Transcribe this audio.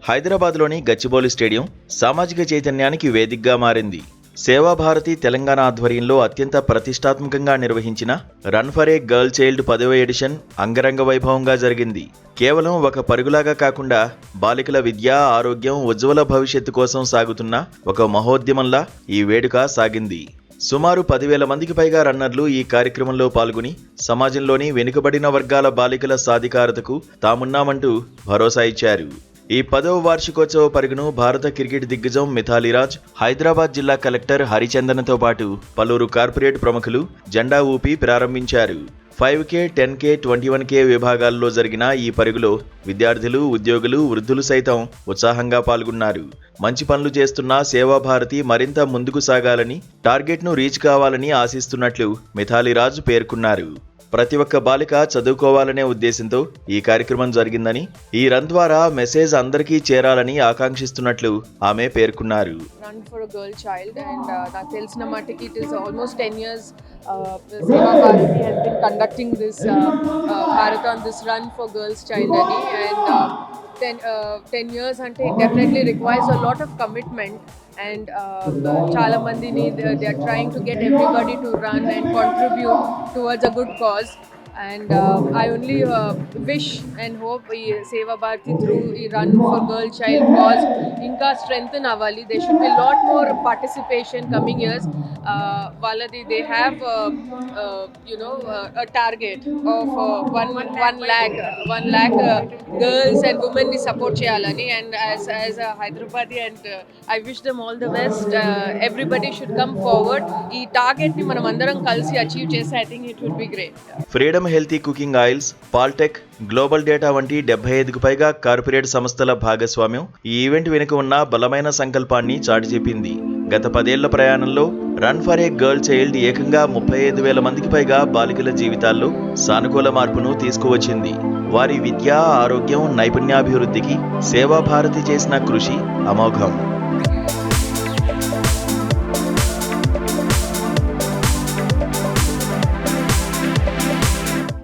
హైదరాబాద్లోని గచ్చిబౌలి స్టేడియం సామాజిక చైతన్యానికి వేదికగా మారింది. సేవాభారతి తెలంగాణ ఆధ్వర్యంలో అత్యంత ప్రతిష్టాత్మకంగా నిర్వహించిన run for a girl child 10వ ఎడిషన్ అంగరంగ వైభవంగా జరిగింది. కేవలం ఒక పరుగులాగా కాకుండా బాలికల విద్య, ఆరోగ్యం, ఉజ్వల భవిష్యత్తు కోసం సాగుతున్న ఒక మహోద్యమంలా ఈ వేడుక సాగింది. సుమారు 10,000 మందికి పైగా రన్నర్లు ఈ కార్యక్రమంలో పాల్గొని సమాజంలోని వెనుకబడిన వర్గాల బాలికల సాధికారతకు తామున్నామంటూ భరోసా ఇచ్చారు. ఈ 10వ వార్షికోత్సవ పరుగును భారత క్రికెట్ దిగ్గజం మిథాలీ రాజ్, హైదరాబాద్ జిల్లా కలెక్టర్ హరిచందన్తో పాటు పలువురు కార్పొరేట్ ప్రముఖులు జెండా ఊపి ప్రారంభించారు. 5K, 10K, 21K విభాగాల్లో జరిగిన ఈ పరుగులో విద్యార్థులు, ఉద్యోగులు, వృద్ధులు సైతం ఉత్సాహంగా పాల్గొన్నారు. మంచి పనులు చేస్తున్న సేవాభారతి మరింత ముందుకు సాగాలని, టార్గెట్ను రీచ్ కావాలని ఆశిస్తున్నట్లు మిథాలీ రాజ్ పేర్కొన్నారు. ప్రతి ఒక్క బాలిక చదువుకోవాలనే ఉద్దేశంతో ఈ కార్యక్రమం జరిగిందని, ఈ రన్ ద్వారా మెసేజ్ అందరికీ చేరాలని ఆకాంక్షిస్తున్నట్లు ఆమె పేర్కొన్నారు. Run for a girl child and నాకు తెలిసిన మట్టుకి it is almost 10 years Seva Bharati has been conducting this marathon, this run for girls child ani, and 10 years ante it definitely requires a lot of commitment and చాలా మందిని they are trying to get everybody to run and contribute towards a good cause. And I only wish and hope Seva Bharati through run for girl child cause inka strengthen avali. There should be a lot more participation coming years. Valadi they have a target of 1 lakh girls and women ni support cheyalani, and as a Hyderabadi and I wish them all the best. Everybody should come forward. Ee target ni manam andaram kalsi achieve chese I think it would be great. Freedom healthy cooking oils, Paltech, Global Data వంటి 75కు పైగా corporate సంస్థల భాగస్వామ్యం ఈ event వెనుక ఉన్న బలమైన సంకల్పాన్ని చాటి చెప్పింది. గత 10 ఏళ్ల ప్రయాణంలో run for a girl child ఏకంగా 35,000 మందికి పైగా బాలికల జీవితాల్లో సానుకూల మార్పును తీసుకువచ్చింది. వారి విద్య, ఆరోగ్యం, నైపుణ్యాభివృద్ధికి సేవాభారతి చేసిన కృషి అమోఘం.